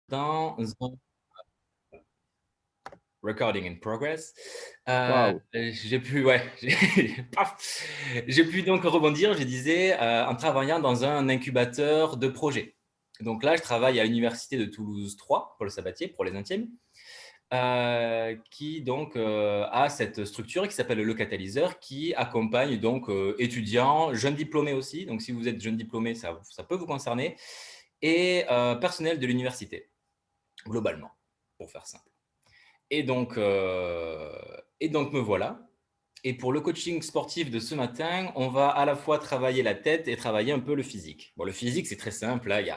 Dans un recording in progress, Waouh! j'ai pu ouais, paf! J'ai pu donc rebondir, je disais, en travaillant dans un incubateur de projets. Donc là, je travaille à l'université de Toulouse 3, Paul Sabatier, pour les intimes, qui donc, a cette structure qui s'appelle Le Catalyseur, qui accompagne donc, étudiants, jeunes diplômés aussi, donc si vous êtes jeune diplômé, ça peut vous concerner et personnel de l'université, globalement, pour faire simple. Et donc, me voilà. Et pour le coaching sportif de ce matin, on va à la fois travailler la tête et travailler un peu le physique. Bon, le physique, c'est très simple. Là, il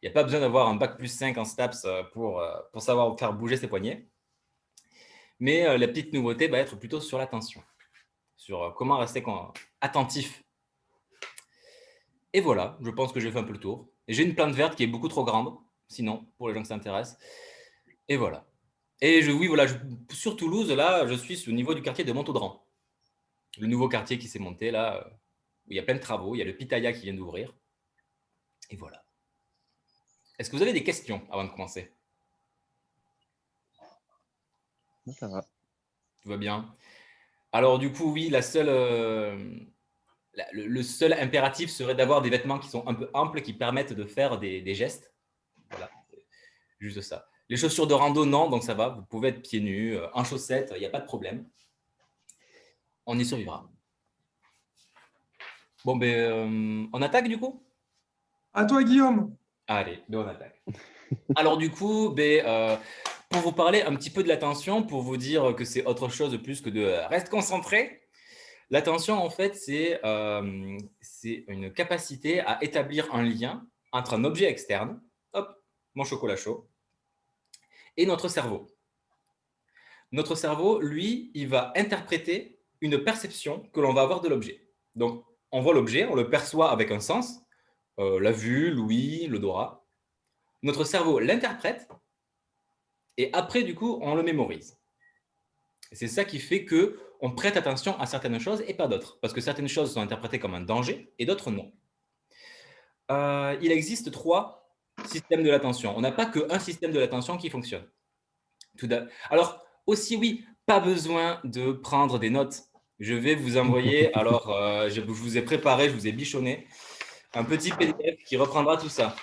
y a pas besoin d'avoir un bac plus 5 en STAPS pour savoir faire bouger ses poignets. Mais la petite nouveauté va être plutôt sur l'attention, sur comment rester attentif. Et voilà, je pense que j'ai fait un peu le tour. Et j'ai une plante verte qui est beaucoup trop grande, sinon, pour les gens qui s'intéressent. Et voilà. Et oui, voilà, sur Toulouse, là, je suis au niveau du quartier de Montaudran. Le nouveau quartier qui s'est monté, là, où il y a plein de travaux. Il y a le Pitaya qui vient d'ouvrir. Et voilà. Est-ce que vous avez des questions avant de commencer? Ça va. Tout va bien? Alors, du coup, oui, le seul impératif serait d'avoir des vêtements qui sont un peu amples, qui permettent de faire des gestes. Voilà, juste ça. Les chaussures de rando, non, donc ça va. Vous pouvez être pieds nus, en chaussettes, il n'y a pas de problème. On y survivra. Bon, ben, on attaque du coup? À toi, Guillaume. Allez, ben on attaque. Alors du coup, pour vous parler un petit peu de l'attention, pour vous dire que c'est autre chose de plus que de reste concentré. L'attention, en fait, c'est une capacité à établir un lien entre un objet externe, hop, mon chocolat chaud, et notre cerveau. Notre cerveau, lui, il va interpréter une perception que l'on va avoir de l'objet. Donc, on voit l'objet, on le perçoit avec un sens, la vue, l'ouïe, l'odorat. Notre cerveau l'interprète et après, du coup, on le mémorise. Et c'est ça qui fait que on prête attention à certaines choses et pas d'autres, parce que certaines choses sont interprétées comme un danger et d'autres non. Il existe 3 systèmes de l'attention. On n'a pas qu'un système de l'attention qui fonctionne. Alors aussi, oui, pas besoin de prendre des notes. Je vais vous envoyer, alors je vous ai préparé, je vous ai bichonné un petit PDF qui reprendra tout ça.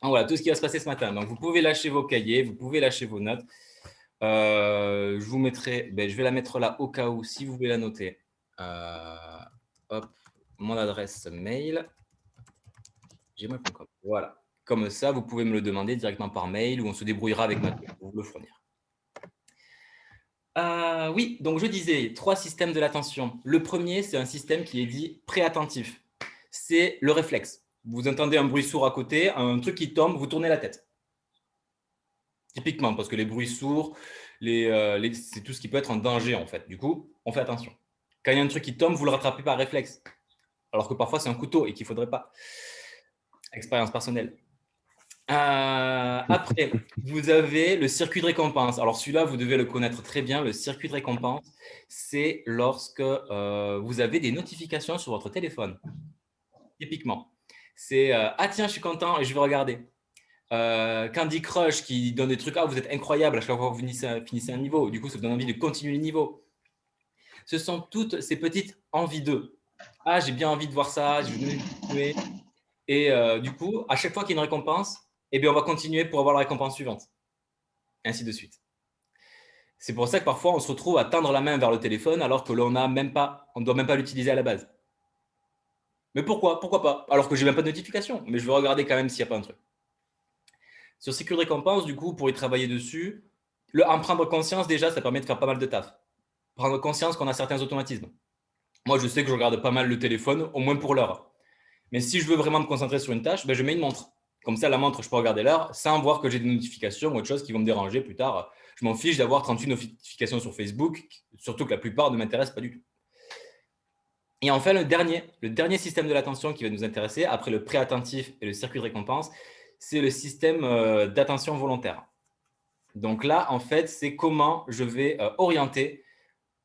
Donc, voilà, tout ce qui va se passer ce matin. Donc, vous pouvez lâcher vos cahiers, vous pouvez lâcher vos notes. Je vous mettrai, je vais la mettre là au cas où, si vous voulez la noter. Hop, mon adresse mail, gmail.com. Voilà. Comme ça, vous pouvez me le demander directement par mail ou on se débrouillera avec Mathieu pour vous le fournir. Oui, donc je disais 3 systèmes de l'attention. Le premier, c'est un système qui est dit préattentif. C'est le réflexe. Vous entendez un bruit sourd à côté, un truc qui tombe, vous tournez la tête. Typiquement, parce que les bruits sourds, c'est tout ce qui peut être un danger, en fait. Du coup, on fait attention. Quand il y a un truc qui tombe, vous le rattrapez par réflexe. Alors que parfois, c'est un couteau et qu'il ne faudrait pas. Expérience personnelle. Après, vous avez le circuit de récompense. Alors celui-là, vous devez le connaître très bien. Le circuit de récompense, c'est lorsque vous avez des notifications sur votre téléphone. Typiquement. C'est ah tiens, je suis content et je vais regarder. Candy Crush qui donne des trucs, ah vous êtes incroyable à chaque fois que vous finissez un niveau. Du coup, ça vous donne envie de continuer le niveau. Ce sont toutes ces petites envies d'eux. Ah, j'ai bien envie de voir ça, je vais continuer. Et du coup, à chaque fois qu'il y a une récompense, eh bien, on va continuer pour avoir la récompense suivante. Et ainsi de suite. C'est pour ça que parfois, on se retrouve à tendre la main vers le téléphone alors que l'on n'a même pas, on ne doit même pas l'utiliser à la base. Mais pourquoi? Pourquoi pas? Alors que j'ai même pas de notification, mais je vais regarder quand même s'il n'y a pas un truc. Sur Secure Récompense, du coup, pour y travailler dessus, en prendre conscience, déjà, ça permet de faire pas mal de taf. Prendre conscience qu'on a certains automatismes. Moi, je sais que je regarde pas mal le téléphone, au moins pour l'heure. Mais si je veux vraiment me concentrer sur une tâche, je mets une montre. Comme ça, la montre, je peux regarder l'heure sans voir que j'ai des notifications ou autre chose qui vont me déranger plus tard. Je m'en fiche d'avoir 38 notifications sur Facebook, surtout que la plupart ne m'intéressent pas du tout. Et enfin, le dernier système de l'attention qui va nous intéresser, après le préattentif et le circuit de récompense, c'est le système d'attention volontaire. Donc là, en fait, c'est comment je vais orienter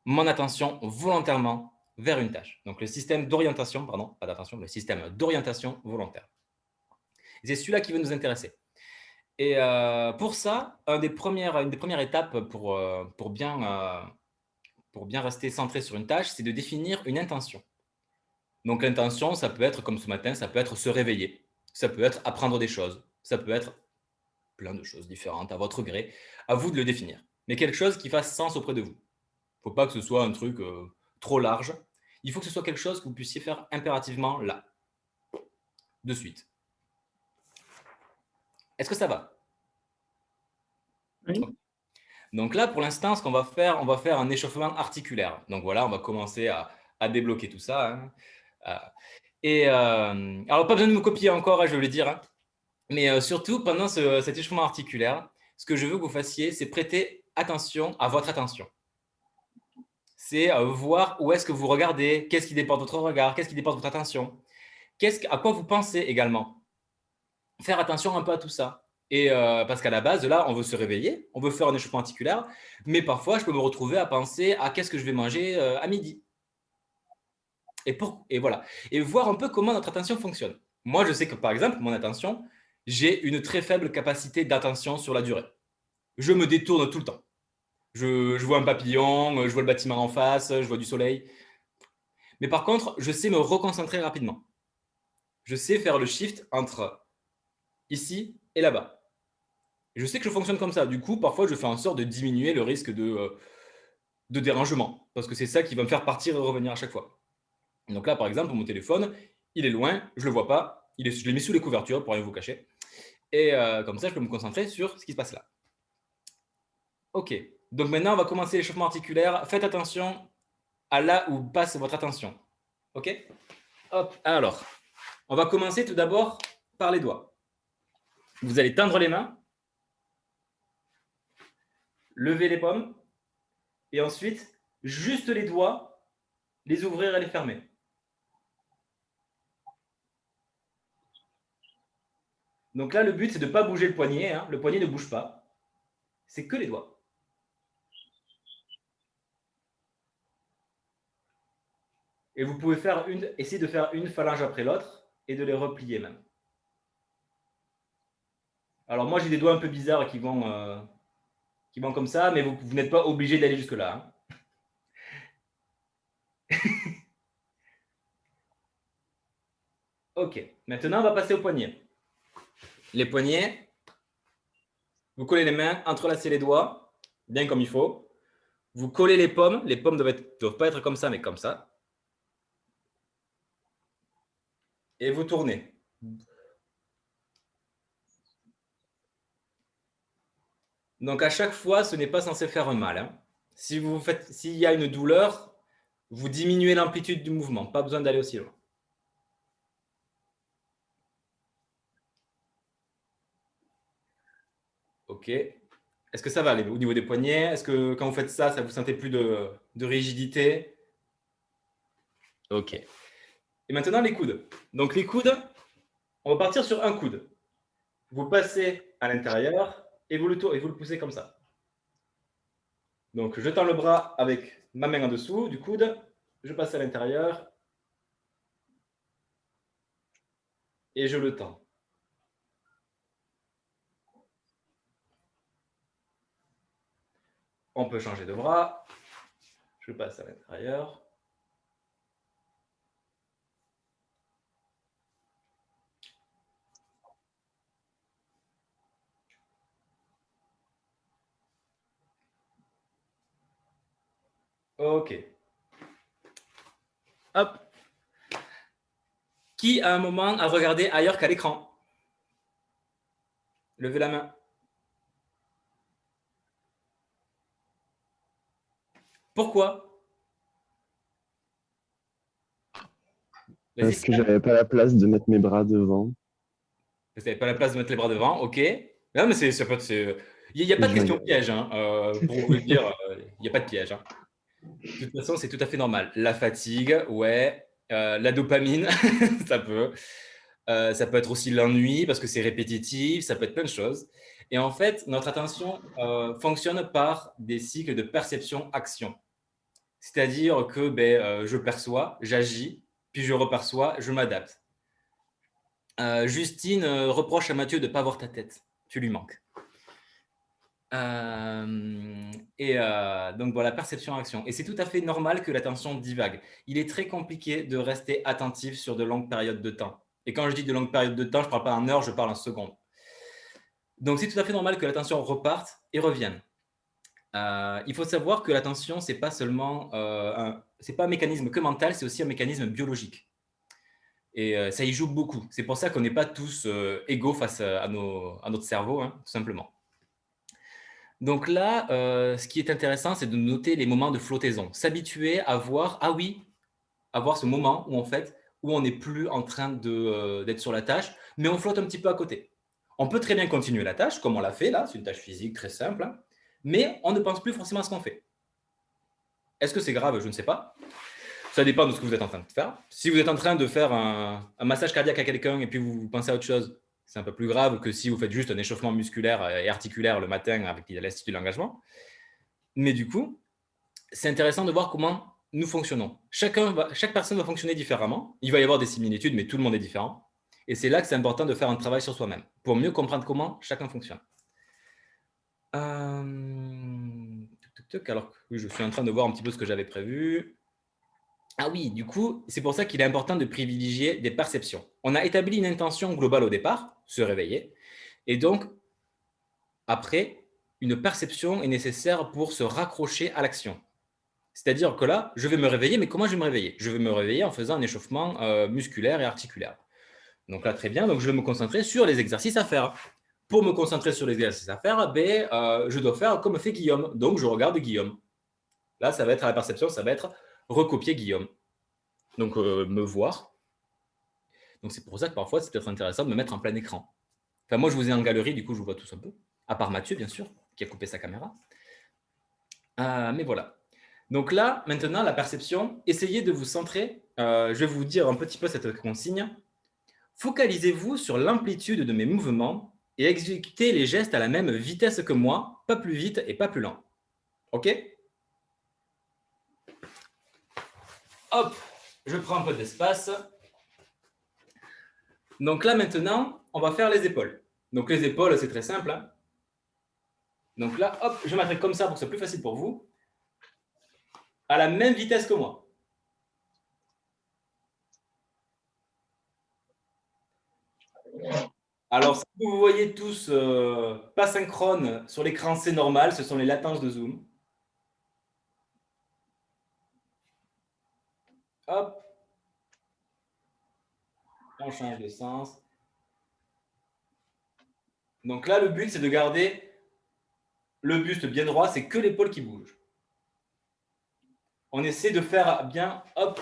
mon attention volontairement vers une tâche. Donc le système d'orientation, pardon, pas d'attention, le système d'orientation volontaire. C'est celui-là qui va nous intéresser. Et pour ça, une des premières étapes pour bien rester centré sur une tâche, c'est de définir une intention. Donc l'intention, ça peut être, comme ce matin, ça peut être se réveiller, ça peut être apprendre des choses, ça peut être plein de choses différentes à votre gré, à vous de le définir. Mais quelque chose qui fasse sens auprès de vous. Il ne faut pas que ce soit un truc trop large. Il faut que ce soit quelque chose que vous puissiez faire impérativement là, de suite. Est-ce que ça va? Oui. Donc là, pour l'instant, ce qu'on va faire, on va faire un échauffement articulaire. Donc voilà, on va commencer à débloquer tout ça. Hein. Alors, pas besoin de me copier encore, hein, je veux le dire. Hein. Mais surtout, pendant cet échauffement articulaire, ce que je veux que vous fassiez, c'est prêter attention à votre attention. C'est voir où est-ce que vous regardez, qu'est-ce qui déporte votre regard, qu'est-ce qui déporte votre attention, à quoi vous pensez également. Faire attention un peu à tout ça. Et parce qu'à la base, là, on veut se réveiller, on veut faire un échauffement articulaire, mais parfois, je peux me retrouver à penser à qu'est-ce que je vais manger à midi. Et voilà. Et voir un peu comment notre attention fonctionne. Moi, je sais que, par exemple, mon attention, j'ai une très faible capacité d'attention sur la durée. Je me détourne tout le temps. Je vois un papillon, je vois le bâtiment en face, je vois du soleil. Mais par contre, je sais me reconcentrer rapidement. Je sais faire le shift entre ici et là-bas. Je sais que je fonctionne comme ça. Du coup, parfois, je fais en sorte de diminuer le risque de dérangement. Parce que c'est ça qui va me faire partir et revenir à chaque fois. Donc là, par exemple, mon téléphone, il est loin, je ne le vois pas. Je l'ai mis sous les couvertures pour rien vous cacher. Et comme ça, je peux me concentrer sur ce qui se passe là. Ok. Donc maintenant, on va commencer l'échauffement articulaire. Faites attention à là où passe votre attention. Ok? Hop. Alors, on va commencer tout d'abord par les doigts. Vous allez tendre les mains, lever les paumes, et ensuite, juste les doigts, les ouvrir et les fermer. Donc là, le but, c'est de ne pas bouger le poignet. Hein. Le poignet ne bouge pas. C'est que les doigts. Et vous pouvez essayer de faire une phalange après l'autre et de les replier même. Alors moi, j'ai des doigts un peu bizarres qui vont comme ça, mais vous n'êtes pas obligé d'aller jusque-là. Hein. Ok, maintenant, on va passer aux poignets. Les poignets, vous collez les mains, entrelacez les doigts, bien comme il faut. Vous collez les paumes ne doivent pas être comme ça, mais comme ça. Et vous tournez. Donc à chaque fois, ce n'est pas censé faire mal. Hein. S'il y a une douleur, vous diminuez l'amplitude du mouvement. Pas besoin d'aller aussi loin. Ok. Est-ce que ça va au niveau des poignets? Est-ce que quand vous faites ça, vous sentez plus de rigidité? Ok. Et maintenant, les coudes. Donc les coudes, on va partir sur un coude. Vous passez à l'intérieur et vous le poussez comme ça. Donc je tends le bras avec ma main en dessous du coude, je passe à l'intérieur et je le tends. On peut changer de bras. Je passe à l'intérieur. Ok. Hop. Qui, à un moment, a regardé ailleurs qu'à l'écran? Levez la main. Pourquoi? Parce que j'avais pas la place de mettre mes bras devant. Vous n'avez pas la place de mettre les bras devant, ok. Non, mais il n'y a pas de question piège, hein. Pour vous le dire, il n'y a pas de piège. Hein. De toute façon, c'est tout à fait normal. La fatigue, ouais. La dopamine, ça peut. Ça peut être aussi l'ennui parce que c'est répétitif, ça peut être plein de choses. Et en fait, notre attention fonctionne par des cycles de perception-action. C'est-à-dire que je perçois, j'agis, puis je reperçois, je m'adapte. Justine reproche à Mathieu de ne pas voir ta tête. tu lui manques. Donc voilà, perception-action. Et c'est tout à fait normal que l'attention divague. Il est très compliqué de rester attentif sur de longues périodes de temps. Et quand je dis de longues périodes de temps, je ne parle pas en heures, je parle en secondes. Donc c'est tout à fait normal que l'attention reparte et revienne. Il faut savoir que l'attention, ce n'est pas seulement c'est pas un mécanisme que mental, c'est aussi un mécanisme biologique. Et ça y joue beaucoup. C'est pour ça qu'on n'est pas tous égaux face à notre cerveau, hein, tout simplement. Donc là, ce qui est intéressant, c'est de noter les moments de flottaison. S'habituer à voir, ah oui, à voir ce moment où, en fait, où on n'est plus en train d'être sur la tâche, mais on flotte un petit peu à côté. On peut très bien continuer la tâche, comme on l'a fait là, c'est une tâche physique très simple, hein, mais on ne pense plus forcément à ce qu'on fait. Est-ce que c'est grave? Je ne sais pas. Ça dépend de ce que vous êtes en train de faire. Si vous êtes en train de faire un massage cardiaque à quelqu'un et puis vous pensez à autre chose, c'est un peu plus grave que si vous faites juste un échauffement musculaire et articulaire le matin avec l'Institut de l'engagement. Mais du coup, c'est intéressant de voir comment nous fonctionnons. Chaque personne va fonctionner différemment. Il va y avoir des similitudes, mais tout le monde est différent. Et c'est là que c'est important de faire un travail sur soi-même pour mieux comprendre comment chacun fonctionne. Alors, oui, je suis en train de voir un petit peu ce que j'avais prévu. Ah oui, du coup, c'est pour ça qu'il est important de privilégier des perceptions. On a établi une intention globale au départ, se réveiller, et donc, après, une perception est nécessaire pour se raccrocher à l'action. C'est-à-dire que là, je vais me réveiller, mais comment je vais me réveiller? Je vais me réveiller en faisant un échauffement musculaire et articulaire. Donc là, très bien, donc je vais me concentrer sur les exercices à faire. Pour me concentrer sur les exercices à faire, je dois faire comme fait Guillaume. Donc, je regarde Guillaume. Là, ça va être à la perception, ça va être recopier Guillaume. Donc, me voir. Donc, c'est pour ça que parfois, c'est peut-être intéressant de me mettre en plein écran. Enfin, moi, je vous ai en galerie, du coup, je vous vois tous un peu. À part Mathieu, bien sûr, qui a coupé sa caméra. Mais voilà. Donc là, maintenant, la perception, essayez de vous centrer. Je vais vous dire un petit peu cette consigne. Focalisez-vous sur l'amplitude de mes mouvements et exécutez les gestes à la même vitesse que moi, pas plus vite et pas plus lent. OK? Hop, je prends un peu d'espace. Donc là, maintenant, on va faire les épaules. Donc les épaules, c'est très simple. Hein. Donc là, hop, je m'attrape comme ça pour que ce soit plus facile pour vous. À la même vitesse que moi. Alors, si vous voyez tous pas synchrone sur l'écran, c'est normal, ce sont les latences de zoom. Hop. On change de sens. Donc là, le but, c'est de garder le buste bien droit, c'est que l'épaule qui bouge. On essaie de faire bien, hop,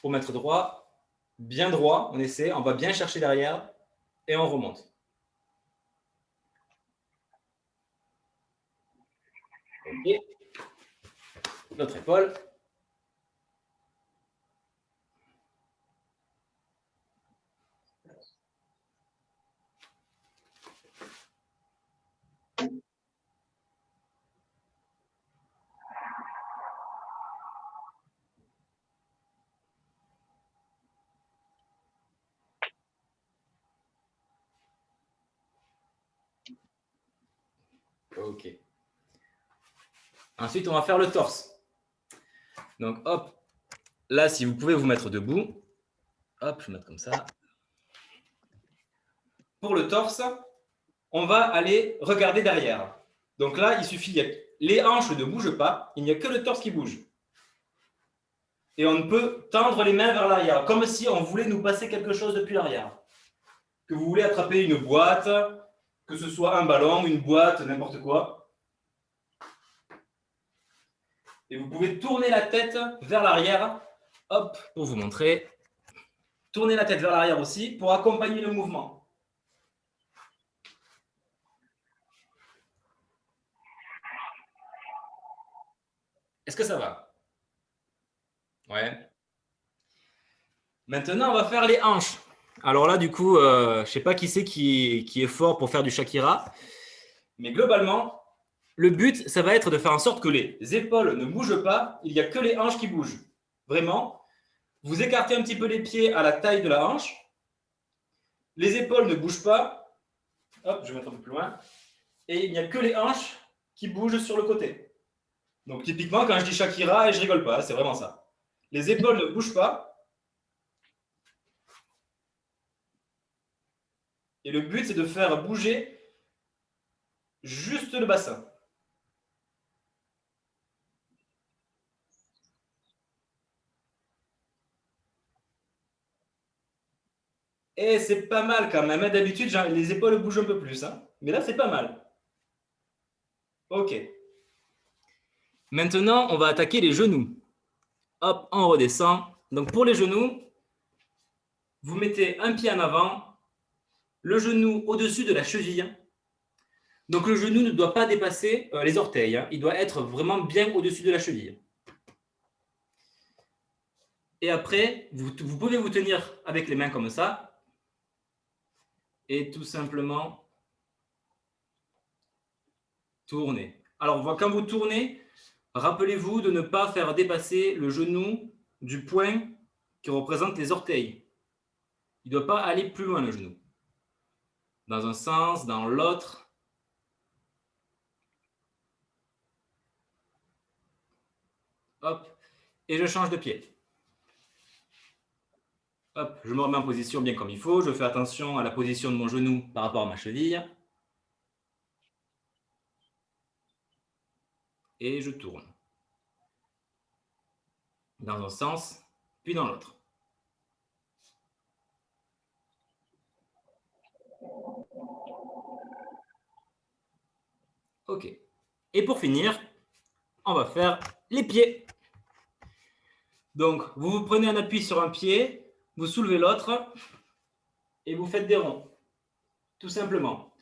pour mettre droit, bien droit, on essaie, on va bien chercher derrière et on remonte. Ok. L'autre épaule. Ok. Ensuite, on va faire le torse. Donc, hop. Là, si vous pouvez vous mettre debout. Hop, je vais mettre comme ça. Pour le torse, on va aller regarder derrière. Donc là, il suffit, les hanches ne bougent pas, il n'y a que le torse qui bouge. Et on peut tendre les mains vers l'arrière, comme si on voulait nous passer quelque chose depuis l'arrière. Que vous voulez attraper une boîte, que ce soit un ballon, une boîte, n'importe quoi. Et vous pouvez tourner la tête vers l'arrière, hop, pour vous montrer. Tournez la tête vers l'arrière aussi, pour accompagner le mouvement. Est-ce que ça va? Ouais. Maintenant, on va faire les hanches. Alors là, du coup, je ne sais pas qui c'est qui est fort pour faire du Shakira. Mais globalement, le but, ça va être de faire en sorte que les épaules ne bougent pas. Il n'y a que les hanches qui bougent. Vraiment, vous écartez un petit peu les pieds à la taille de la hanche. Les épaules ne bougent pas. Hop, je vais mettre un peu plus loin. Et il n'y a que les hanches qui bougent sur le côté. Donc typiquement, quand je dis Shakira, et je rigole pas, c'est vraiment ça. Les épaules ne bougent pas. Et le but, c'est de faire bouger juste le bassin. Et c'est pas mal quand même. D'habitude, les épaules bougent un peu plus. Hein. Mais là, c'est pas mal. Ok. Maintenant, on va attaquer les genoux. Hop, on redescend. Donc pour les genoux, vous mettez un pied en avant, le genou au-dessus de la cheville. Donc le genou ne doit pas dépasser les orteils. Hein. Il doit être vraiment bien au-dessus de la cheville. Et après, vous pouvez vous tenir avec les mains comme ça. Et tout simplement tourner. Alors quand vous tournez, rappelez-vous de ne pas faire dépasser le genou du point qui représente les orteils. Il ne doit pas aller plus loin le genou. Dans un sens, dans l'autre. Hop. Et je change de pied. Hop, je me remets en position bien comme il faut. Je fais attention à la position de mon genou par rapport à ma cheville. Et je tourne. Dans un sens, puis dans l'autre. Ok. Et pour finir, on va faire les pieds. Donc, vous prenez un appui sur un pied, vous soulevez l'autre et vous faites des ronds. Tout simplement.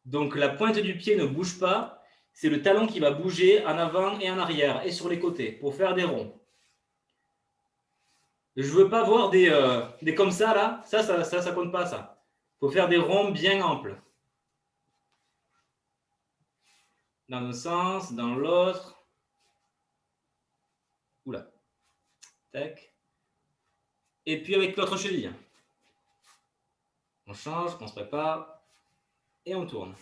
Donc, la pointe du pied ne bouge pas. C'est le talon qui va bouger en avant et en arrière et sur les côtés pour faire des ronds. Je ne veux pas voir des comme ça, là. Ça compte pas, ça. Il faut faire des ronds bien amples. Dans un sens, dans l'autre. Oula. Tac. Et puis avec l'autre cheville. On change, on se prépare. Et on tourne.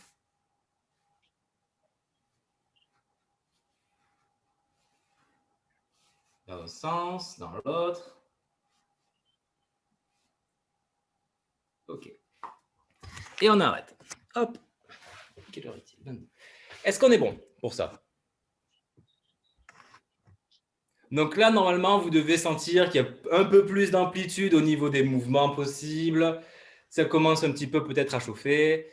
Dans un sens, dans l'autre. Ok. Et on arrête. Hop. Quelle heure est-il? 22. Est-ce qu'on est bon pour ça? Donc là, normalement, vous devez sentir qu'il y a un peu plus d'amplitude au niveau des mouvements possibles. Ça commence un petit peu peut-être à chauffer.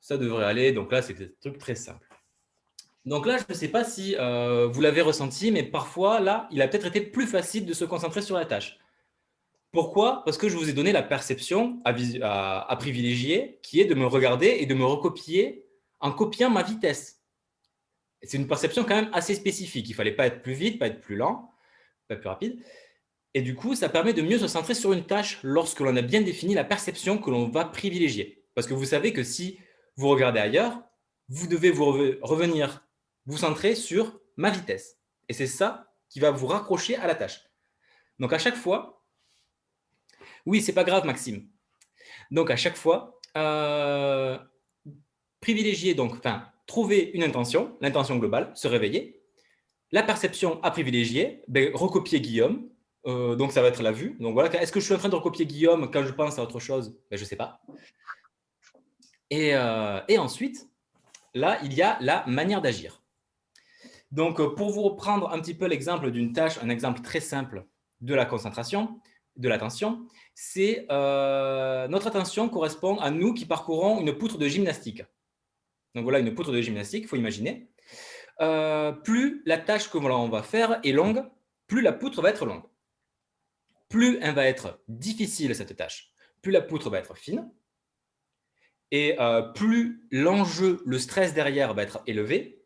Ça devrait aller. Donc là, c'est des trucs très simples. Donc là, je ne sais pas si vous l'avez ressenti, mais parfois, là, il a peut-être été plus facile de se concentrer sur la tâche. Pourquoi? Parce que je vous ai donné la perception à privilégier, qui est de me regarder et de me recopier en copiant ma vitesse. C'est une perception quand même assez spécifique. Il ne fallait pas être plus vite, pas être plus lent, pas plus rapide. Et du coup, ça permet de mieux se centrer sur une tâche lorsque l'on a bien défini la perception que l'on va privilégier. Parce que vous savez que si vous regardez ailleurs, vous devez vous revenir vous centrer sur ma vitesse. Et c'est ça qui va vous raccrocher à la tâche. Donc à chaque fois, oui, c'est pas grave, Maxime. Donc à chaque fois, privilégier donc, enfin, trouver une intention, l'intention globale, se réveiller. La perception à privilégier, recopier Guillaume. Donc ça va être la vue. Donc voilà, est-ce que je suis en train de recopier Guillaume quand je pense à autre chose? Je ne sais pas. Et ensuite, là, il y a la manière d'agir. Donc pour vous reprendre un petit peu l'exemple d'une tâche, un exemple très simple de la concentration, de l'attention, c'est notre attention correspond à nous qui parcourons une poutre de gymnastique. Donc voilà, une poutre de gymnastique, il faut imaginer. Plus la tâche que l'on va faire est longue, plus la poutre va être longue. Plus elle va être difficile, cette tâche, plus la poutre va être fine. Et plus l'enjeu, le stress derrière va être élevé,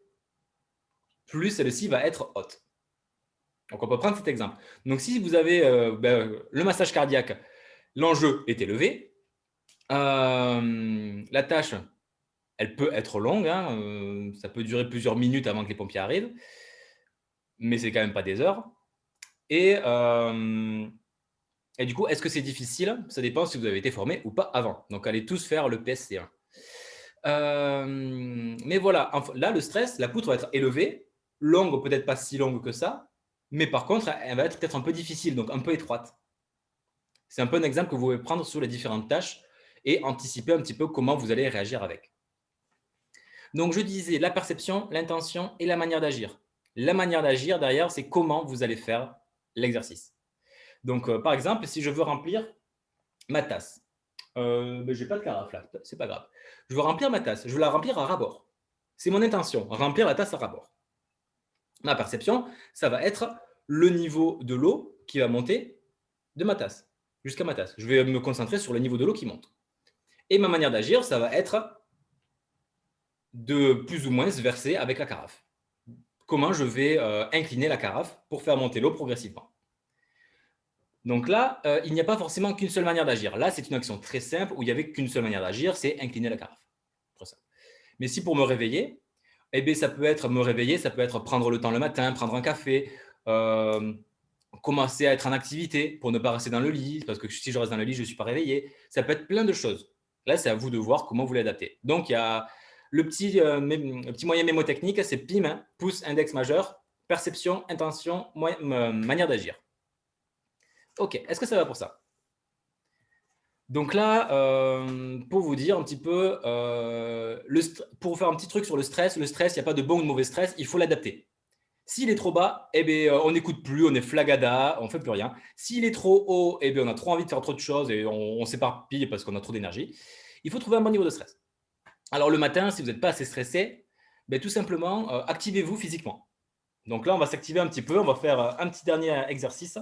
plus celle-ci va être haute. Donc, on peut prendre cet exemple. Donc, si vous avez le massage cardiaque, l'enjeu est élevé. La tâche, elle peut être longue. Hein, ça peut durer plusieurs minutes avant que les pompiers arrivent. Mais c'est quand même pas des heures. Et du coup, est-ce que c'est difficile? Ça dépend si vous avez été formé ou pas avant. Donc, allez tous faire le PSC1. Mais voilà, là, le stress, la poutre va être élevée, longue, peut-être pas si longue que ça, mais par contre, elle va être peut-être un peu difficile, donc un peu étroite. C'est un peu un exemple que vous pouvez prendre sur les différentes tâches et anticiper un petit peu comment vous allez réagir avec. Donc, je disais la perception, l'intention et la manière d'agir. La manière d'agir, derrière, c'est comment vous allez faire l'exercice. Donc, par exemple, si je veux remplir ma tasse, je n'ai pas de carafe là, c'est pas grave. Je veux remplir ma tasse, je veux la remplir à ras-bord. C'est mon intention, remplir la tasse à ras-bord. Ma perception, ça va être le niveau de l'eau qui va monter de ma tasse jusqu'à ma tasse. Je vais me concentrer sur le niveau de l'eau qui monte. Et ma manière d'agir, ça va être de plus ou moins se verser avec la carafe. Comment je vais incliner la carafe pour faire monter l'eau progressivement. Donc là, il n'y a pas forcément qu'une seule manière d'agir. Là, c'est une action très simple où il n'y avait qu'une seule manière d'agir, c'est incliner la carafe. Mais si pour me réveiller, eh bien, ça peut être me réveiller, ça peut être prendre le temps le matin, prendre un café, commencer à être en activité pour ne pas rester dans le lit, parce que si je reste dans le lit, je ne suis pas réveillé. Ça peut être plein de choses. Là, c'est à vous de voir comment vous l'adaptez. Donc, il y a le petit moyen mémotechnique, c'est PIM, hein, pouce, index majeur, perception, intention, manière d'agir. OK, est-ce que ça va pour ça? Donc là, pour vous dire un petit peu, pour faire un petit truc sur le stress, il n'y a pas de bon ou de mauvais stress, il faut l'adapter. S'il est trop bas, eh bien, on n'écoute plus, on est flagada, on ne fait plus rien. S'il est trop haut, eh bien, on a trop envie de faire trop de choses et on s'éparpille parce qu'on a trop d'énergie. Il faut trouver un bon niveau de stress. Alors le matin, si vous n'êtes pas assez stressé, ben, tout simplement, activez-vous physiquement. Donc là, on va s'activer un petit peu, on va faire un petit dernier exercice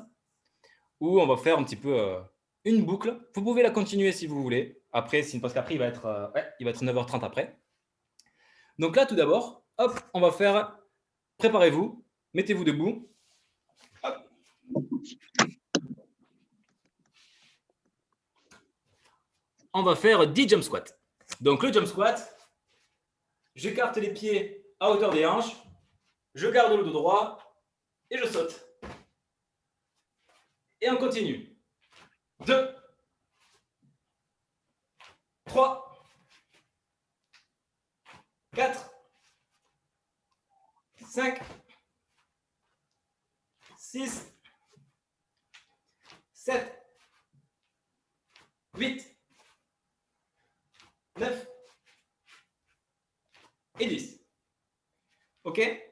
où on va faire un petit peu une boucle. Vous pouvez la continuer si vous voulez. Après, parce qu'après, il va être 9h30 après. Donc là, tout d'abord, hop, on va faire... Préparez-vous, mettez-vous debout. Hop. On va faire 10 jump squats. Donc le jump squat, j'écarte les pieds à hauteur des hanches, je garde le dos droit et je saute. Et on continue. 2, 3, 4, 5, 6, 7, 8, 9 et 10. OK?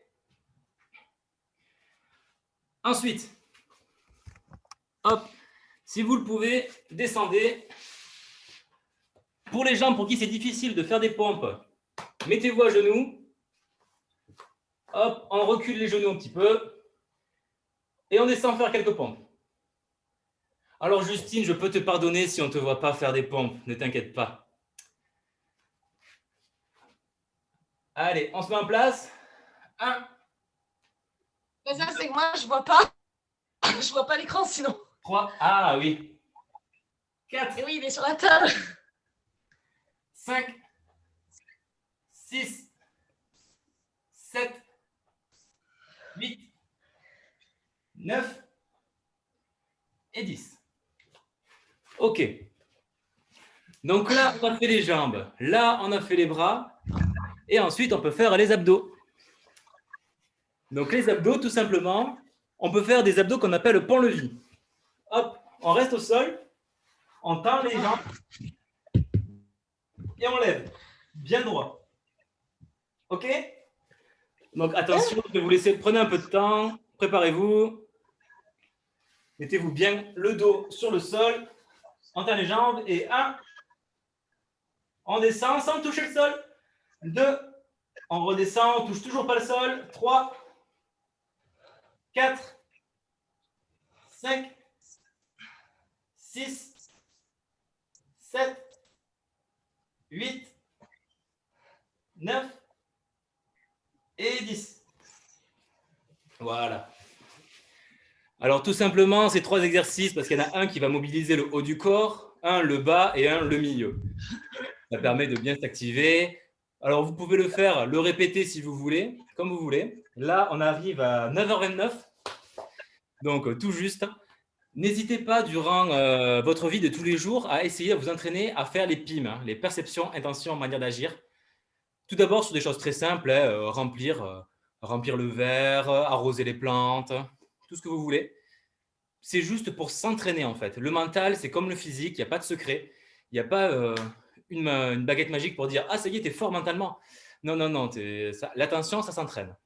Ensuite, hop, si vous le pouvez, descendez. Pour les gens pour qui c'est difficile de faire des pompes, mettez-vous à genoux. Hop, on recule les genoux un petit peu. Et on descend faire quelques pompes. Alors Justine, je peux te pardonner si on ne te voit pas faire des pompes. Ne t'inquiète pas. Allez, on se met en place. 1. Mais ça, c'est que moi, je vois pas. Je vois pas l'écran sinon. 3. Ah oui. 4. Et oui, il est sur la table. 5. 6. 7. 8. 9. Et 10. OK. Donc là, on a fait les jambes. Là, on a fait les bras. Et ensuite, on peut faire les abdos. Donc les abdos, tout simplement, on peut faire des abdos qu'on appelle pont-levis. Hop, on reste au sol, on tend les jambes et on lève. Bien droit. OK? Donc attention, je vais vous laisser, prenez un peu de temps, préparez-vous. Mettez-vous bien le dos sur le sol, on tend les jambes et 1. On descend sans toucher le sol. 2. On redescend, on touche toujours pas le sol. 3. 4, 5, 6, 7, 8, 9 et 10. Voilà. Alors tout simplement, ces 3 exercices, parce qu'il y en a un qui va mobiliser le haut du corps, un le bas et un le milieu. Ça permet de bien s'activer. Alors vous pouvez le faire, le répéter si vous voulez, comme vous voulez. Là, on arrive à 9h29, donc tout juste. N'hésitez pas durant votre vie de tous les jours à essayer de vous entraîner à faire les PIM, hein, les perceptions, intentions, manière d'agir. Tout d'abord, sur des choses très simples, hein, remplir le verre, arroser les plantes, tout ce que vous voulez. C'est juste pour s'entraîner en fait. Le mental, c'est comme le physique, il n'y a pas de secret. Il n'y a pas une baguette magique pour dire « Ah, ça y est, tu es fort mentalement ». Non, non, non, l'attention, ça s'entraîne.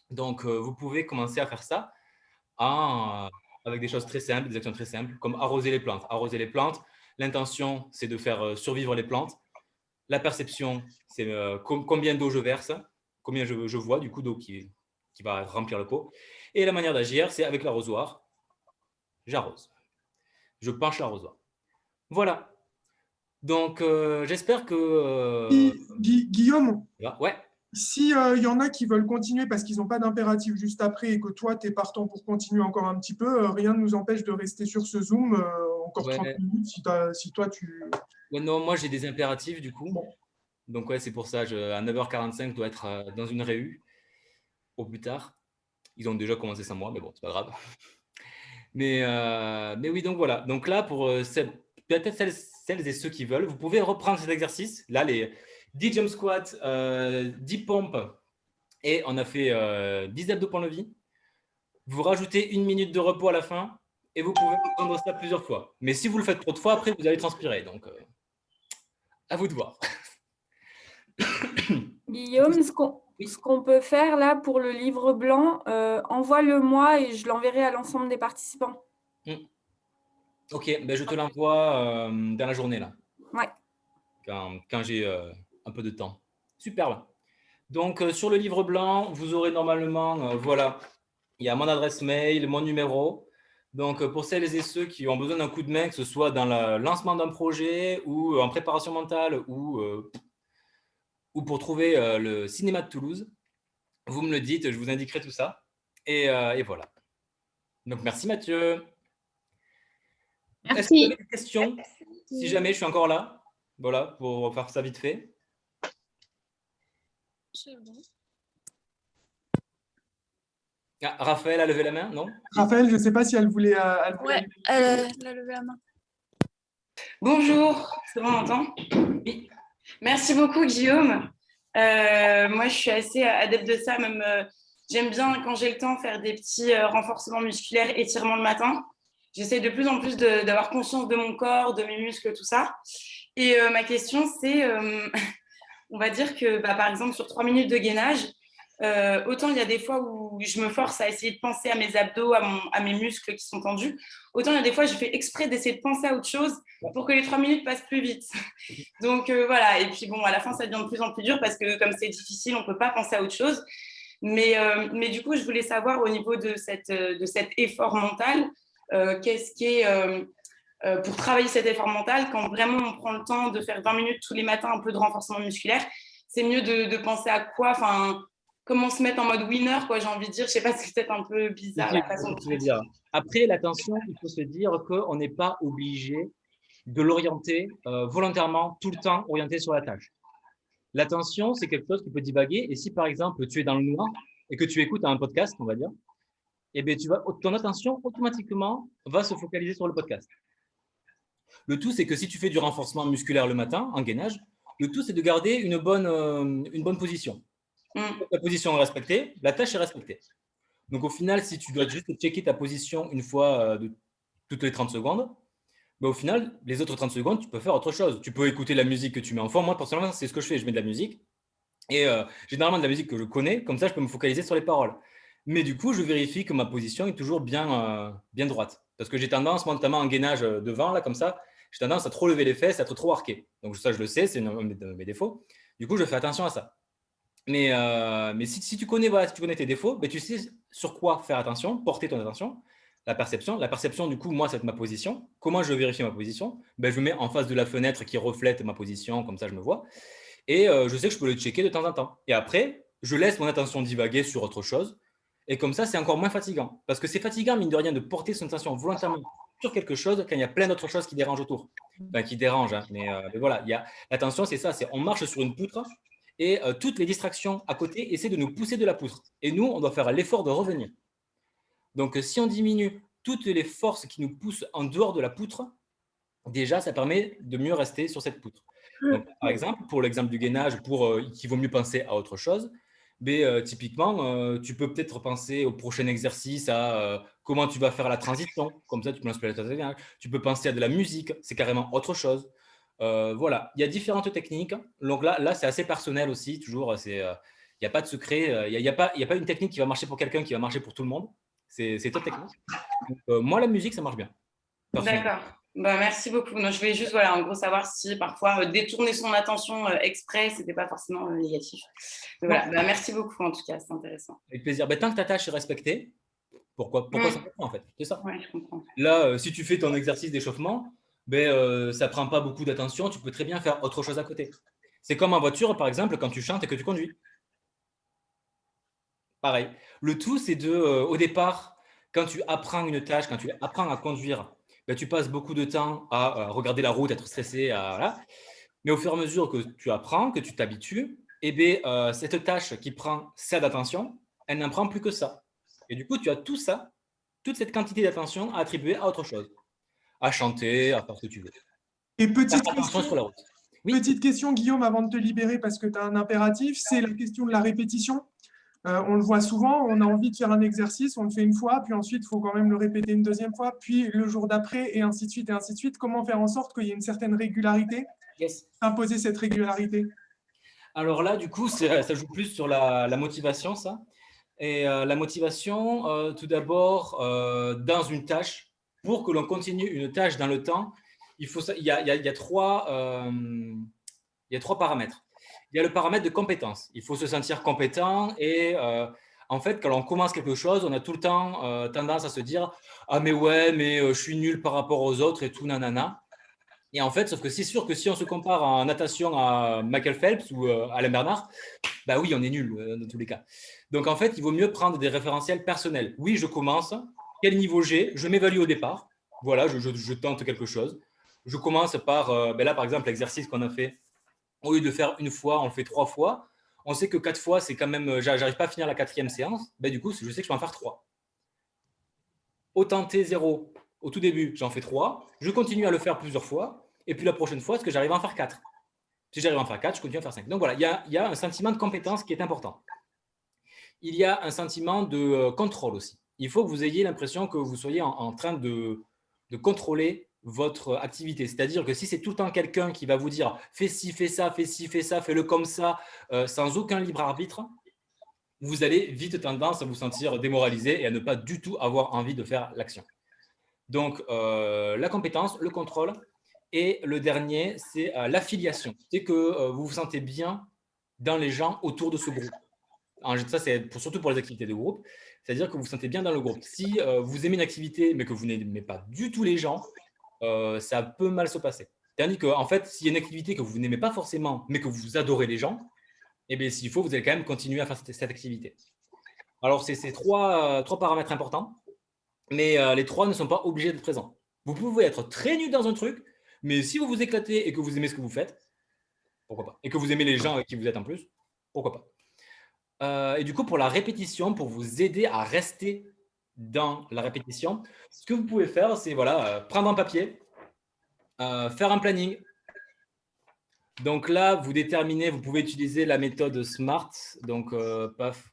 Donc, vous pouvez commencer à faire ça avec des choses très simples, des actions très simples, comme arroser les plantes. Arroser les plantes, l'intention, c'est de faire survivre les plantes. La perception, c'est combien d'eau je verse, combien je vois du coup d'eau qui va remplir le pot. Et la manière d'agir, c'est avec l'arrosoir. J'arrose. Je penche l'arrosoir. Voilà. Donc, j'espère que… Guillaume, Ouais. si y en a qui veulent continuer parce qu'ils n'ont pas d'impératif juste après et que toi, tu es partant pour continuer encore un petit peu, rien ne nous empêche de rester sur ce Zoom encore Ouais. 30 minutes si toi, tu… Ouais, non, moi, j'ai des impératifs du coup. Bon. Donc, ouais, c'est pour ça. À 9h45, je dois être dans une réu au plus tard. Ils ont déjà commencé sans moi, mais bon, c'est pas grave. Mais oui, donc voilà. Donc là, pour peut-être celles et ceux qui veulent, vous pouvez reprendre cet exercice. Là, les 10 jump squats, 10 pompes, et on a fait 10 abdos pour levier. Vous rajoutez 1 minute de repos à la fin, et vous pouvez reprendre ça plusieurs fois. Mais si vous le faites trop de fois, après, vous allez transpirer. Donc, à vous de voir. Guillaume, ce qu'on peut faire là pour le livre blanc, envoie-le-moi et je l'enverrai à l'ensemble des participants. Ok, ben je te l'envoie dans la journée là. Ouais. Quand j'ai un peu de temps. Superbe. Donc, sur le livre blanc, vous aurez normalement, voilà, il y a mon adresse mail, mon numéro. Donc, pour celles et ceux qui ont besoin d'un coup de main, que ce soit dans le lancement d'un projet ou en préparation mentale ou pour trouver le cinéma de Toulouse, vous me le dites, je vous indiquerai tout ça. Et voilà. Donc, merci Mathieu. Est-ce que vous avez des questions? Si jamais je suis encore là, voilà, pour faire ça vite fait. Ah, Raphaël a levé la main, non? Raphaël, je ne sais pas si elle voulait… Ouais, elle a levé la main. Bonjour, c'est bon, on m'entend? Oui. Merci beaucoup, Guillaume. Moi, je suis assez adepte de ça. Même, j'aime bien, quand j'ai le temps, faire des petits renforcements musculaires, étirements le matin. J'essaie de plus en plus d'avoir conscience de mon corps, de mes muscles, tout ça. Et ma question, c'est, on va dire que, par exemple, sur 3 minutes de gainage, autant il y a des fois où je me force à essayer de penser à mes abdos, à mes muscles qui sont tendus, autant il y a des fois je fais exprès d'essayer de penser à autre chose pour que les 3 minutes passent plus vite. Donc voilà, et puis bon, à la fin ça devient de plus en plus dur parce que comme c'est difficile, on ne peut pas penser à autre chose. Mais du coup, je voulais savoir au niveau de cet effort mental, qu'est-ce qui est… pour travailler cet effort mental, quand vraiment on prend le temps de faire 20 minutes tous les matins, un peu de renforcement musculaire, c'est mieux de penser à quoi, enfin, comment se mettre en mode winner, quoi, j'ai envie de dire. Je sais pas, c'est peut-être un peu bizarre la façon dont je veux dire. Après, l'attention, il faut se dire qu'on n'est pas obligé de l'orienter volontairement, tout le temps orienté sur la tâche. L'attention, c'est quelque chose qui peut divaguer. Et si, par exemple, tu es dans le noir et que tu écoutes un podcast, on va dire, eh bien, ton attention, automatiquement, va se focaliser sur le podcast. Le tout, c'est que si tu fais du renforcement musculaire le matin, en gainage, le tout, c'est de garder une bonne position. La position est respectée, la tâche est respectée. Donc, au final, si tu dois juste checker ta position une fois toutes les 30 secondes, au final, les autres 30 secondes, tu peux faire autre chose. Tu peux écouter la musique que tu mets en fond. Moi, personnellement, c'est ce que je fais. Je mets de la musique. Et généralement, de la musique que je connais. Comme ça, je peux me focaliser sur les paroles. Mais du coup, je vérifie que ma position est toujours bien droite. Parce que j'ai tendance, moi, notamment en gainage devant, là, comme ça, j'ai tendance à trop lever les fesses, à être trop arqué. Donc ça, je le sais, c'est un de mes défauts. Du coup, je fais attention à ça. Mais si tu connais tes défauts, tu sais sur quoi faire attention, porter ton attention. La perception, du coup, moi, c'est ma position. Comment je vérifie ma position? Je me mets en face de la fenêtre qui reflète ma position, comme ça, je me vois. Et je sais que je peux le checker de temps en temps. Et après, je laisse mon attention divaguer sur autre chose. Et comme ça, c'est encore moins fatigant. Parce que c'est fatigant, mine de rien, de porter son attention volontairement sur quelque chose quand il y a plein d'autres choses qui dérangent autour. Qui dérangent, hein. Mais voilà, l'attention, c'est ça. On marche sur une poutre et toutes les distractions à côté essaient de nous pousser de la poutre. Et nous, on doit faire l'effort de revenir. Donc, si on diminue toutes les forces qui nous poussent en dehors de la poutre, déjà, ça permet de mieux rester sur cette poutre. Donc, par exemple, pour l'exemple du gainage, qu'il vaut mieux penser à autre chose, mais, typiquement, tu peux peut-être penser au prochain exercice, à comment tu vas faire la transition. Comme ça, tu peux l'inspirer le gainage. Tu peux penser à de la musique, c'est carrément autre chose. Voilà, il y a différentes techniques. Donc là c'est assez personnel aussi, toujours. Il n'y a pas de secret. Il n'y a pas une technique qui va marcher pour quelqu'un qui va marcher pour tout le monde. C'est ta technique. Donc, moi, la musique, ça marche bien. D'accord. Bah, merci beaucoup. Non, je voulais juste, voilà, en gros, savoir si parfois détourner son attention exprès, c'était pas forcément négatif. Mais voilà. Bah, merci beaucoup en tout cas, c'est intéressant. Avec plaisir. Tant que ta tâche est respectée, pourquoi s'en faire en fait? C'est ça. Ouais, je comprends. Là, si tu fais ton exercice d'échauffement, ça prend pas beaucoup d'attention. Tu peux très bien faire autre chose à côté. C'est comme en voiture, par exemple, quand tu chantes et que tu conduis. Pareil. Le tout, c'est au départ, quand tu apprends une tâche, quand tu apprends à conduire, tu passes beaucoup de temps à regarder la route, être stressé, voilà. Mais au fur et à mesure que tu apprends, que tu t'habitues, cette tâche qui prend ça d'attention, elle n'en prend plus que ça. Et du coup, tu as tout ça, toute cette quantité d'attention à attribuer à autre chose. À chanter, à faire ce que tu veux. Et petite Faire attention sur la route. Oui. Petite question, Guillaume, avant de te libérer, parce que tu as un impératif, c'est la question de la répétition. On le voit souvent, on a envie de faire un exercice, on le fait une fois, puis ensuite, il faut quand même le répéter une deuxième fois, puis le jour d'après, et ainsi de suite, et ainsi de suite. Comment faire en sorte qu'il y ait une certaine régularité? Yes. Imposer cette régularité. Alors là, du coup, ça joue plus sur la motivation, ça. Et la motivation, tout d'abord, dans une tâche, pour que l'on continue une tâche dans le temps, il y a trois paramètres. Il y a le paramètre de compétence. Il faut se sentir compétent et en fait, quand on commence quelque chose, on a tout le temps tendance à se dire « Ah mais ouais, mais je suis nul par rapport aux autres et tout, nanana ». Et en fait, sauf que c'est sûr que si on se compare en natation à Michael Phelps ou Alain Bernard, bah oui, on est nul dans tous les cas. Donc en fait, il vaut mieux prendre des référentiels personnels. Oui, je commence. Quel niveau j'ai? Je m'évalue au départ. Voilà, je tente quelque chose. Je commence par, là par exemple, l'exercice qu'on a fait. Au lieu de le faire une fois, on le fait 3 fois. On sait que 4 fois, c'est quand même, j'arrive pas à finir la 4e séance. Du coup, je sais que je peux en faire 3. Autant T0 au tout début, j'en fais 3. Je continue à le faire plusieurs fois. Et puis la prochaine fois, est-ce que j'arrive à en faire 4? Si j'arrive à en faire 4, je continue à faire 5. Donc voilà, il y a un sentiment de compétence qui est important. Il y a un sentiment de contrôle aussi. Il faut que vous ayez l'impression que vous soyez en train de contrôler votre activité. C'est-à-dire que si c'est tout le temps quelqu'un qui va vous dire « fais ci, fais ça, fais ci, fais ça, fais-le comme ça », sans aucun libre arbitre, vous allez vite tendance à vous sentir démoralisé et à ne pas du tout avoir envie de faire l'action. Donc, la compétence, le contrôle. Et le dernier, c'est l'affiliation. C'est que vous vous sentez bien dans les gens autour de ce groupe. Ça, c'est surtout pour les activités de groupe. C'est-à-dire que vous vous sentez bien dans le groupe. Si vous aimez une activité, mais que vous n'aimez pas du tout les gens, ça peut mal se passer. Tandis que, en fait, s'il y a une activité que vous n'aimez pas forcément, mais que vous adorez les gens, s'il faut, vous allez quand même continuer à faire cette activité. Alors, c'est trois paramètres importants, mais les 3 ne sont pas obligés d'être présents. Vous pouvez être très nul dans un truc, mais si vous vous éclatez et que vous aimez ce que vous faites, pourquoi pas? Et que vous aimez les gens avec qui vous êtes en plus, pourquoi pas? Et du coup, pour la répétition, pour vous aider à rester dans la répétition, ce que vous pouvez faire, c'est prendre un papier, faire un planning. Donc là, vous déterminez, vous pouvez utiliser la méthode SMART. Donc, paf,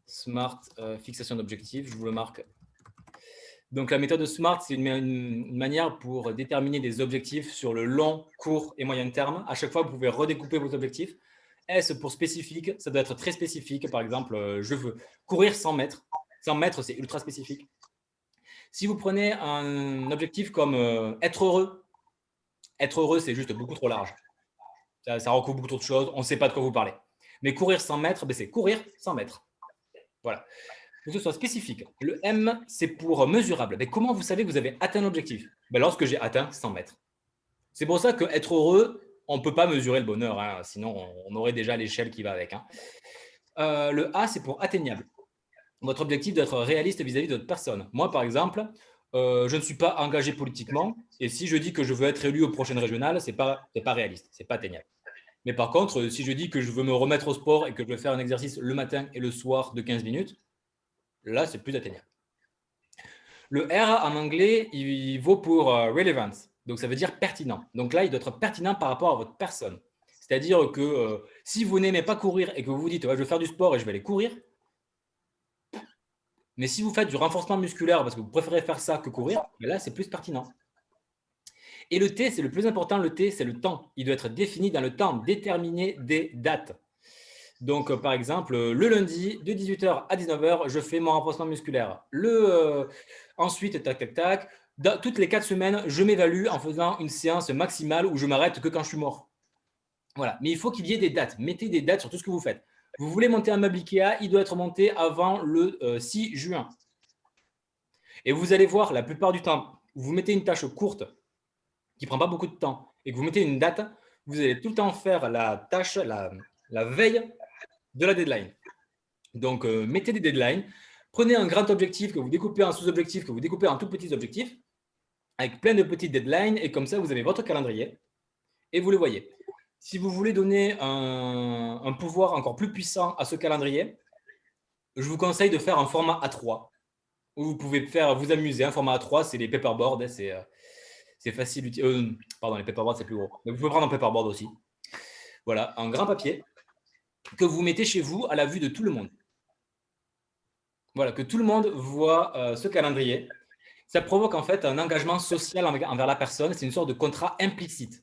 SMART, fixation d'objectifs, je vous le marque. Donc, la méthode SMART, c'est une manière pour déterminer des objectifs sur le long, court et moyen terme. À chaque fois, vous pouvez redécouper vos objectifs. S pour spécifique, ça doit être très spécifique. Par exemple, je veux courir 100 mètres. 100 mètres, c'est ultra spécifique. Si vous prenez un objectif comme être heureux, c'est juste beaucoup trop large. Ça recouvre beaucoup trop de choses. On ne sait pas de quoi vous parlez. Mais courir 100 mètres, c'est courir 100 mètres. Voilà. Que ce soit spécifique. Le M, c'est pour mesurable. Mais comment vous savez que vous avez atteint l'objectif? Lorsque j'ai atteint 100 mètres. C'est pour ça qu'être heureux, on ne peut pas mesurer le bonheur. Hein, sinon, on aurait déjà l'échelle qui va avec. Hein. Le A, c'est pour atteignable. Votre objectif doit être réaliste vis-à-vis de votre personne. Moi, par exemple, je ne suis pas engagé politiquement. Et si je dis que je veux être élu aux prochaines régionales, ce n'est pas réaliste. Ce n'est pas atteignable. Mais par contre, si je dis que je veux me remettre au sport et que je veux faire un exercice le matin et le soir de 15 minutes, là, c'est plus atteignable. Le R en anglais, il vaut pour relevance. Donc, ça veut dire pertinent. Donc là, il doit être pertinent par rapport à votre personne. C'est-à-dire que si vous n'aimez pas courir et que vous vous dites ouais, « je vais faire du sport et je vais aller courir », mais si vous faites du renforcement musculaire parce que vous préférez faire ça que courir, là, c'est plus pertinent. Et le T, c'est le plus important, le T, c'est le temps. Il doit être défini dans le temps, déterminer des dates. Donc, par exemple, le lundi, de 18 h à 19 h, je fais mon renforcement musculaire. Ensuite, tac, tac, tac, toutes les 4 semaines, je m'évalue en faisant une séance maximale où je m'arrête que quand je suis mort. Voilà. Mais il faut qu'il y ait des dates. Mettez des dates sur tout ce que vous faites. Vous voulez monter un meuble Ikea, il doit être monté avant le 6 juin. Et vous allez voir, la plupart du temps, vous mettez une tâche courte qui ne prend pas beaucoup de temps et que vous mettez une date, vous allez tout le temps faire la tâche, la veille de la deadline. Donc, mettez des deadlines. Prenez un grand objectif que vous découpez en sous-objectifs, que vous découpez en tout petits objectifs, avec plein de petites deadlines. Et comme ça, vous avez votre calendrier et vous le voyez. Si vous voulez donner un pouvoir encore plus puissant à ce calendrier, je vous conseille de faire un format A3 où vous pouvez vous amuser. Un format A3, c'est les paperboards. C'est facile. Pardon, les paperboards, c'est plus gros. Mais vous pouvez prendre un paperboard aussi. Voilà, un grand papier que vous mettez chez vous à la vue de tout le monde. Voilà, que tout le monde voit ce calendrier. Ça provoque en fait un engagement social envers la personne. C'est une sorte de contrat implicite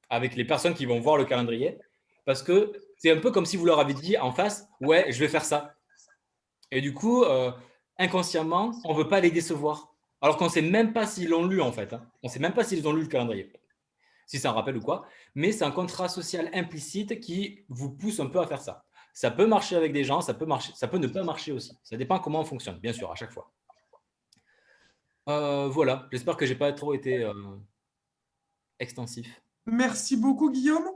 avec les personnes qui vont voir le calendrier, parce que c'est un peu comme si vous leur avez dit en face « ouais, je vais faire ça ». Et du coup, inconsciemment, on ne veut pas les décevoir. Alors qu'on ne sait même pas s'ils l'ont lu en fait. Hein. On ne sait même pas s'ils ont lu le calendrier, si ça en rappelle ou quoi. Mais c'est un contrat social implicite qui vous pousse un peu à faire ça. Ça peut marcher avec des gens, ça peut ne pas marcher aussi. Ça dépend comment on fonctionne, bien sûr, à chaque fois. Voilà, j'espère que je n'ai pas trop été extensif. Merci beaucoup, Guillaume.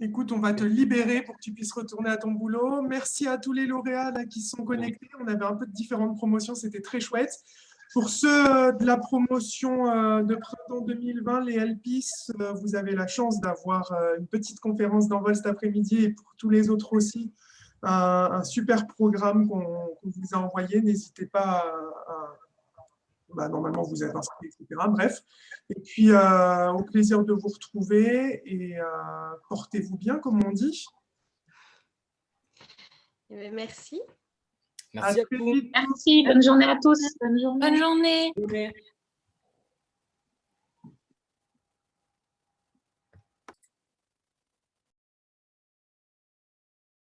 Écoute, on va te libérer pour que tu puisses retourner à ton boulot. Merci à tous les lauréats là, qui se sont connectés. On avait un peu de différentes promotions, c'était très chouette. Pour ceux de la promotion de printemps 2020, les LPIS, vous avez la chance d'avoir une petite conférence d'envol cet après-midi et pour tous les autres aussi, un super programme qu'on vous a envoyé. N'hésitez pas normalement, vous êtes inscrits, etc. Bref. Et puis, au plaisir de vous retrouver et portez-vous bien, comme on dit. Merci. Merci à vous. Merci, bonne journée à tous. Bonne journée. Bonne journée. Bonne journée.